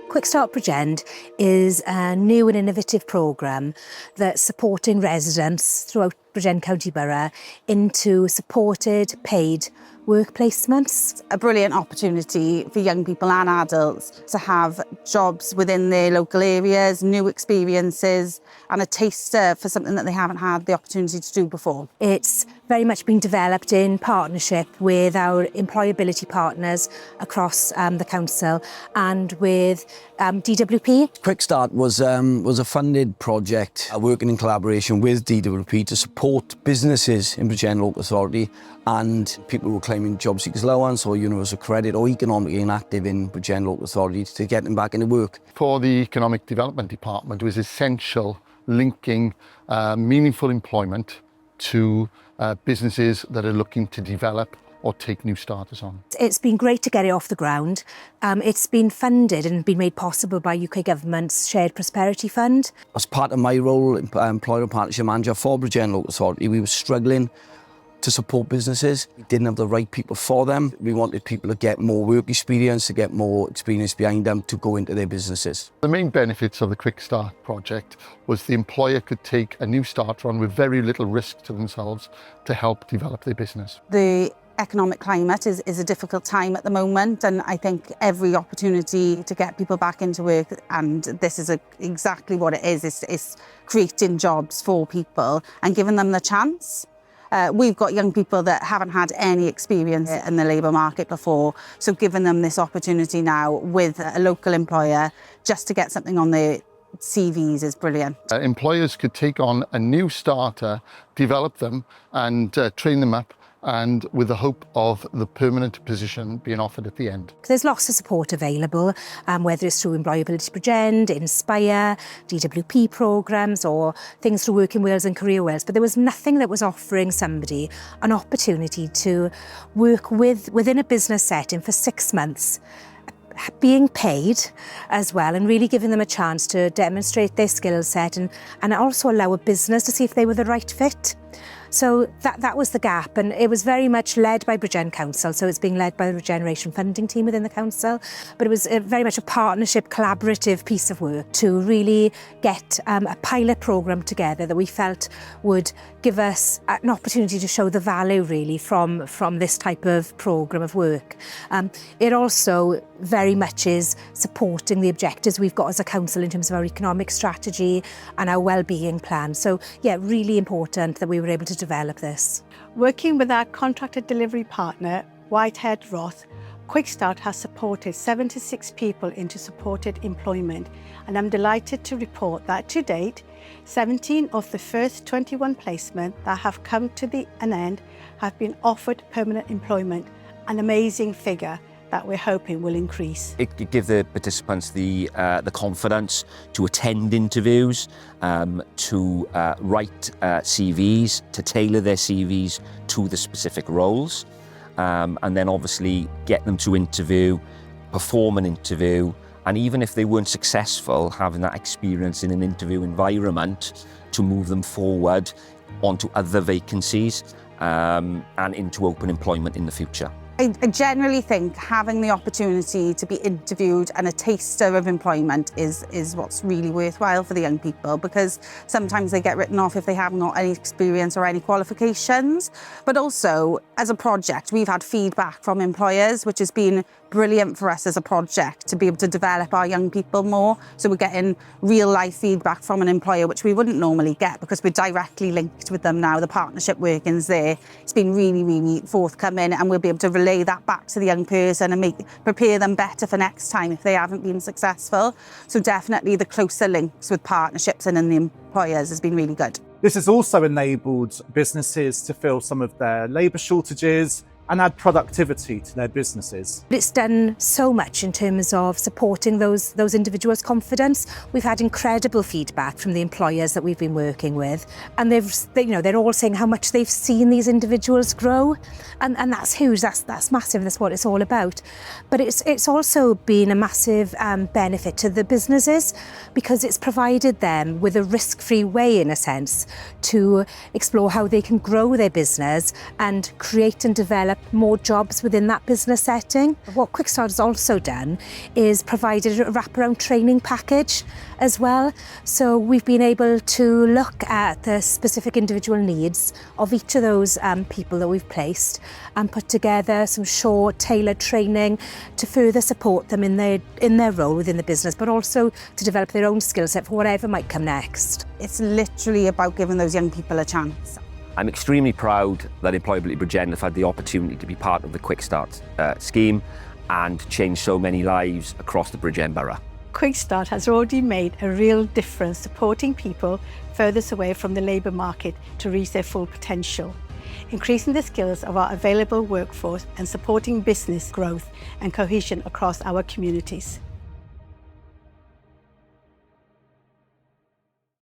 Quickstart Bridgend is a new and innovative programme that's supporting residents throughout Bridgend County Borough into supported, paid work placements. A brilliant opportunity for young people and adults to have jobs within their local areas, new experiences and a taster for something that they haven't had the opportunity to do before. It's very much been developed in partnership with our employability partners across the council and with DWP. Quickstart was a funded project working in collaboration with DWP to support businesses in Bridgend Local Authority and people who were claiming job seekers allowance or universal credit or economically inactive in Bridgend Local Authority to get them back into work. For the Economic Development Department, it was essential linking meaningful employment to businesses that are looking to develop or take new starters on. It's been great to get it off the ground. It's been funded and been made possible by UK Government's Shared Prosperity Fund. As part of my role, employer and partnership manager for Bridgend Local Authority, we were struggling to support businesses. We didn't have the right people for them. We wanted people to get more work experience, to get more experience behind them to go into their businesses. The main benefits of the Quickstart project was the employer could take a new starter on with very little risk to themselves to help develop their business. The economic climate is a difficult time at the moment, and I think every opportunity to get people back into work, and this is exactly what it is creating jobs for people and giving them the chance. We've got young people that haven't had any experience in the labour market before, so giving them this opportunity now with a local employer just to get something on their CVs is brilliant. Employers could take on a new starter, develop them and train them up, and with the hope of the permanent position being offered at the end. There's lots of support available, whether it's through Employability Bridgend, Inspire, DWP programmes or things through Working Wales and Career Wales, but there was nothing that was offering somebody an opportunity to work within a business setting for 6 months, being paid as well and really giving them a chance to demonstrate their skill set and also allow a business to see if they were the right fit. So that was the gap, and it was very much led by Bridgend Council, so it's being led by the regeneration funding team within the council, but it was very much a partnership, collaborative piece of work to really get a pilot programme together that we felt would give us an opportunity to show the value really from this type of programme of work. It also very much is supporting the objectives we've got as a council in terms of our economic strategy and our wellbeing plan. So yeah, really important that we were able to develop this. Working with our contracted delivery partner, Whitehead Roth, Quickstart has supported 76 people into supported employment, and I'm delighted to report that to date, 17 of the first 21 placements that have come to an end have been offered permanent employment, an amazing figure that we're hoping will increase. It could give the participants the confidence to attend interviews, to write CVs, to tailor their CVs to the specific roles, and then obviously get them to interview, perform an interview, and even if they weren't successful, having that experience in an interview environment to move them forward onto other vacancies and into open employment in the future. I generally think having the opportunity to be interviewed and a taster of employment is what's really worthwhile for the young people, because sometimes they get written off if they haven't got any experience or any qualifications. But also, as a project, we've had feedback from employers, which has been brilliant for us as a project to be able to develop our young people more. So we're getting real life feedback from an employer, which we wouldn't normally get because we're directly linked with them now. The partnership working's there. It's been really, really forthcoming, and we'll be able to relay that back to the young person and prepare them better for next time if they haven't been successful. So definitely the closer links with partnerships and in the employers has been really good. This has also enabled businesses to fill some of their labour shortages and add productivity to their businesses. It's done so much in terms of supporting those individuals' confidence. We've had incredible feedback from the employers that we've been working with, and they're all saying how much they've seen these individuals grow, and that's huge. That's massive. That's what it's all about. But it's also been a massive benefit to the businesses, because it's provided them with a risk-free way, in a sense, to explore how they can grow their business and create and develop develop more jobs within that business setting. What Quickstart has also done is provided a wraparound training package as well. So we've been able to look at the specific individual needs of each of those people that we've placed and put together some short, tailored training to further support them in their role within the business, but also to develop their own skill set for whatever might come next. It's literally about giving those young people a chance. I'm extremely proud that Employability Bridgend have had the opportunity to be part of the Quickstart scheme and change so many lives across the Bridgend borough. Quickstart has already made a real difference supporting people furthest away from the labour market to reach their full potential, increasing the skills of our available workforce and supporting business growth and cohesion across our communities.